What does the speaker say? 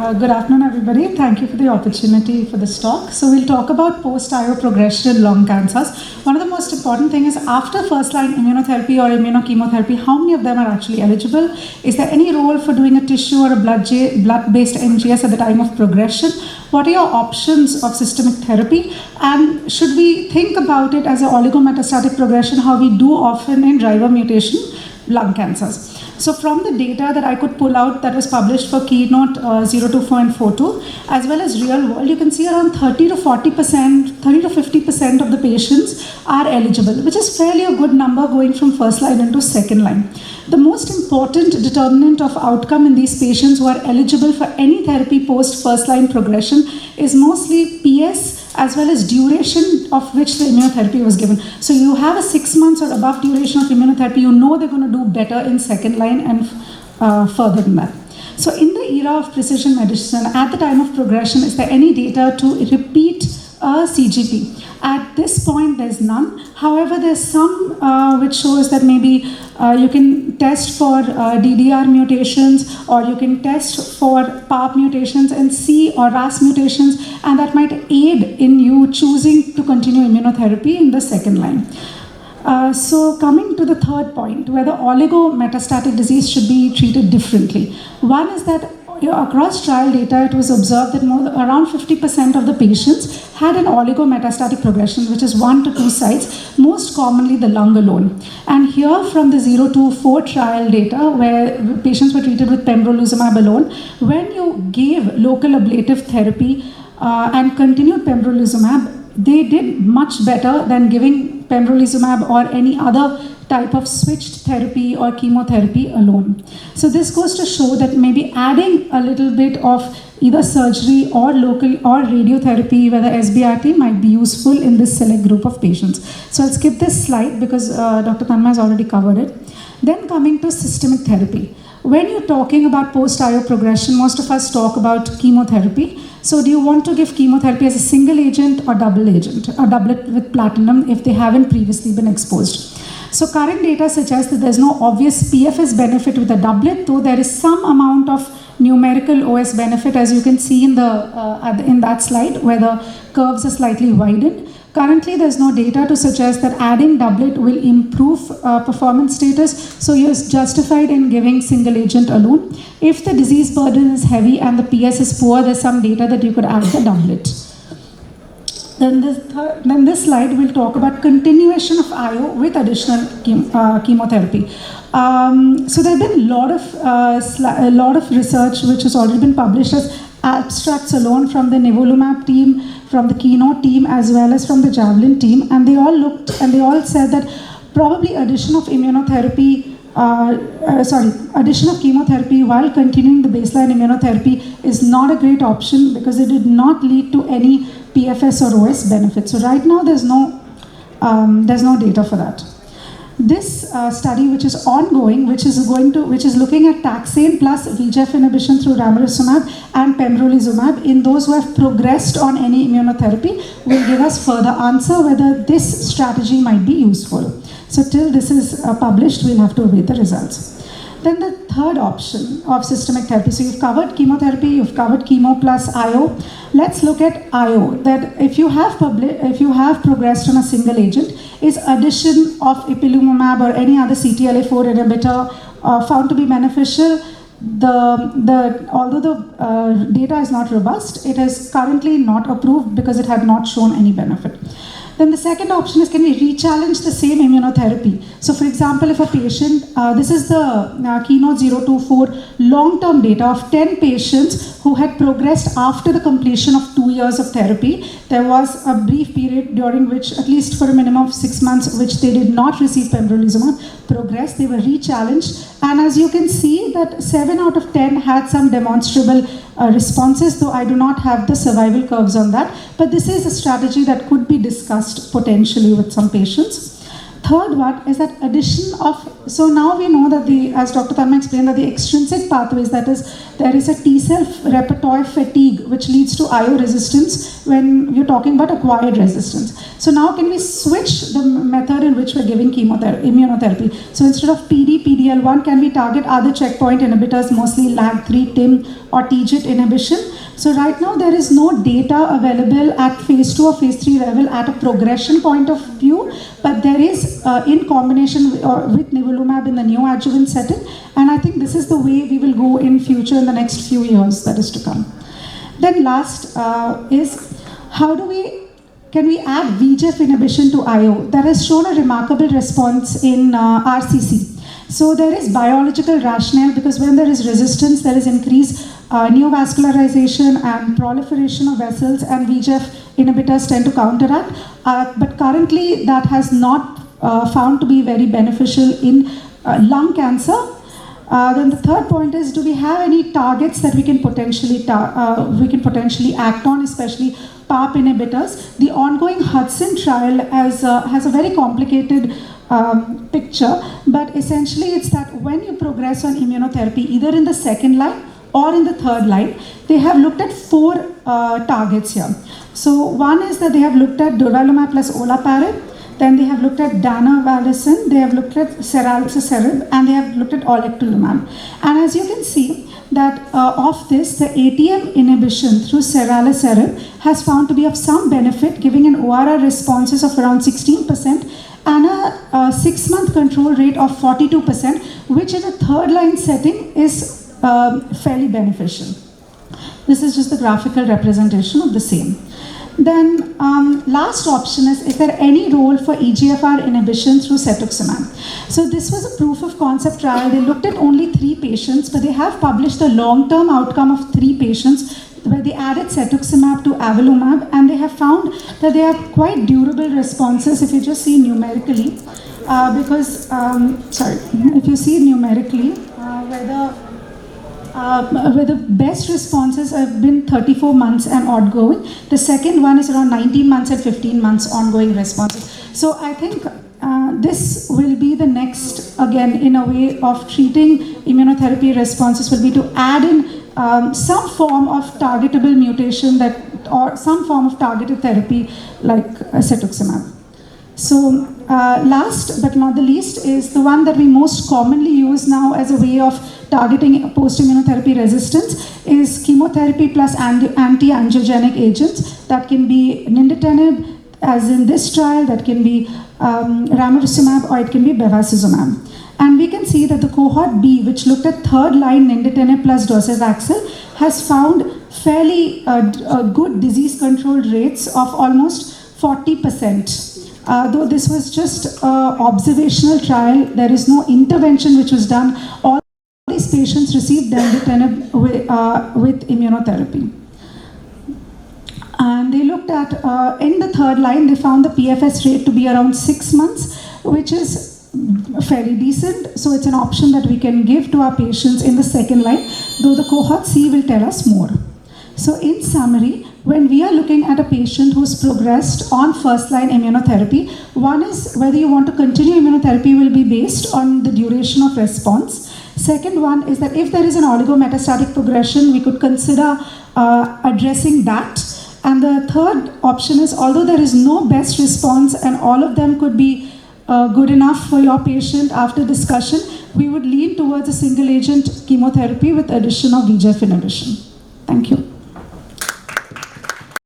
Good afternoon, everybody. Thank you for the opportunity for this talk. So we'll talk about post-IO progression in lung cancers. One of the most important things is after first-line immunotherapy or immunochemotherapy, how many of them are actually eligible? Is there any role for doing a tissue or a blood-based NGS at the time of progression? What are your options of systemic therapy? And should we think about it as an oligometastatic progression, how we do often in driver mutation lung cancers? So from the data that I could pull out that was published for Keynote 024 and 42, as well as real world, you can see around 30 to 40%, 30 to 50% of the patients are eligible, which is fairly a good number going from first line into second line. The most important determinant of outcome in these patients who are eligible for any therapy post first line progression is mostly PS as well as duration of which the immunotherapy was given. So you have a 6 months or above duration of immunotherapy, you know they're going to do better in second line and further than that. So in the era of precision medicine, at the time of progression, is there any data to repeat a CGP? At this point, there's none. However, there's some which shows that maybe you can test for DDR mutations, or you can test for PARP mutations and C or RAS mutations, and that might aid in you choosing to continue immunotherapy in the second line. So coming to the third point, whether oligometastatic disease should be treated differently. One is that across trial data, it was observed that around 50% of the patients had an oligometastatic progression, which is 1 to 2 sites, most commonly the lung alone. And here from the 024 trial data, where patients were treated with pembrolizumab alone, when you gave local ablative therapy and continued pembrolizumab, they did much better than giving pembrolizumab or any other type of switched therapy or chemotherapy alone. So this goes to show that maybe adding a little bit of either surgery or local or radiotherapy, whether SBRT, might be useful in this select group of patients. So I'll skip this slide because Dr. Tanma has already covered it. Then coming to systemic therapy. When you're talking about post-IO progression, most of us talk about chemotherapy. So do you want to give chemotherapy as a single agent or double agent, or doublet with platinum if they haven't previously been exposed? So current data suggests that there's no obvious PFS benefit with a doublet, though there is some amount of numerical OS benefit, as you can see in that slide, where the curves are slightly widened. Currently, there's no data to suggest that adding doublet will improve performance status, so you're justified in giving single agent alone. If the disease burden is heavy and the PS is poor, there's some data that you could add the doublet. Then this slide will talk about continuation of IO with additional chemotherapy. So there have been a lot of research which has already been published as abstracts alone from the nivolumab team, from the Keynote team, as well as from the Javelin team, and they all looked and they all said that probably addition of immunotherapy, addition of chemotherapy while continuing the baseline immunotherapy is not a great option because it did not lead to any PFS or OS benefit. So right now there's no data for that. This study, which is ongoing, which is looking at taxane plus VEGF inhibition through ramucirumab and pembrolizumab in those who have progressed on any immunotherapy, will give us further answer whether this strategy might be useful. So till this is published, we'll have to await the results. Then the third option of systemic therapy. So you've covered chemotherapy, you've covered chemo plus IO. Let's look at IO. That if you have progressed on a single agent, is addition of ipilimumab or any other CTLA-4 inhibitor found to be beneficial? Although the data is not robust, it is currently not approved because it had not shown any benefit. Then the second option is, can we re-challenge the same immunotherapy? So for example, if a patient, this is the Keynote 024 long-term data of 10 patients who had progressed after the completion of 2 years of therapy. There was a brief period during which, at least for a minimum of 6 months, which they did not receive pembrolizumab, progressed, they were re-challenged. And as you can see that 7 out of 10 had some demonstrable responses, though I do not have the survival curves on that. But this is a strategy that could be discussed potentially with some patients. Third one is that addition of So now we know that as Dr. Tharma explained, that the extrinsic pathways, that is, there is a T-cell repertoire fatigue which leads to IO resistance when you're talking about acquired resistance. So now can we switch the method in which we're giving immunotherapy? So instead of PD, PD-L1, can we target other checkpoint inhibitors, mostly LAG3, TIM, or TGIT inhibition? So right now there is no data available at phase 2 or phase 3 level at a progression point of view, but there is in combination with nivolumab in the neoadjuvant setting, and I think this is the way we will go in future in the next few years that is to come. Then last is can we add VEGF inhibition to IO? That has shown a remarkable response in RCC. So there is biological rationale, because when there is resistance, there is increased neovascularization and proliferation of vessels, and VEGF inhibitors tend to counteract. But currently, that has not found to be very beneficial in lung cancer. Then the third point is, do we have any targets that we can potentially act on, especially PARP inhibitors? The ongoing Hudson trial has a very complicated picture, but essentially it's that when you progress on immunotherapy, either in the second line or in the third line, they have looked at 4 targets here. So one is that they have looked at durvalumab plus olaparib, then they have looked at danavalcin, they have looked at ceralaserib, and they have looked at oleclumab. And as you can see, that of this, the ATM inhibition through ceralaserib has found to be of some benefit, giving an ORR responses of around 16% and a 6-month control rate of 42%, which in a third-line setting is fairly beneficial. This is just the graphical representation of the same. Then last option is there any role for EGFR inhibition through cetuximab? So this was a proof of concept trial. They looked at only 3 patients, but they have published the long-term outcome of 3 patients where they added cetuximab to avelumab, and they have found that they have quite durable responses if you just see numerically. If you see numerically, where the best responses have been 34 months and ongoing. The second one is around 19 months and 15 months ongoing responses. So I think this will be the next, again, in a way of treating immunotherapy responses, will be to add in some form of targetable mutation or some form of targeted therapy like cetuximab. So last but not the least is the one that we most commonly use now as a way of targeting post-immunotherapy resistance is chemotherapy plus anti-angiogenic agents. That can be nintedanib, as in this trial, that can be ramucirumab, or it can be bevacizumab. And we can see that the cohort B, which looked at third-line nintedanib plus docetaxel, has found fairly good disease control rates of almost 40%. Though this was just an observational trial, there is no intervention which was done. All these patients received nintedanib with immunotherapy. And they looked at, in the third line, they found the PFS rate to be around 6 months, which is fairly decent. So it's an option that we can give to our patients in the second line, though the cohort C will tell us more. So in summary, when we are looking at a patient who's progressed on first-line immunotherapy, one is whether you want to continue immunotherapy will be based on the duration of response. Second one is that if there is an oligometastatic progression, we could consider addressing that. And the third option is, although there is no best response and all of them could be good enough for your patient after discussion, we would lean towards a single-agent chemotherapy with addition of VEGF inhibition. Thank you.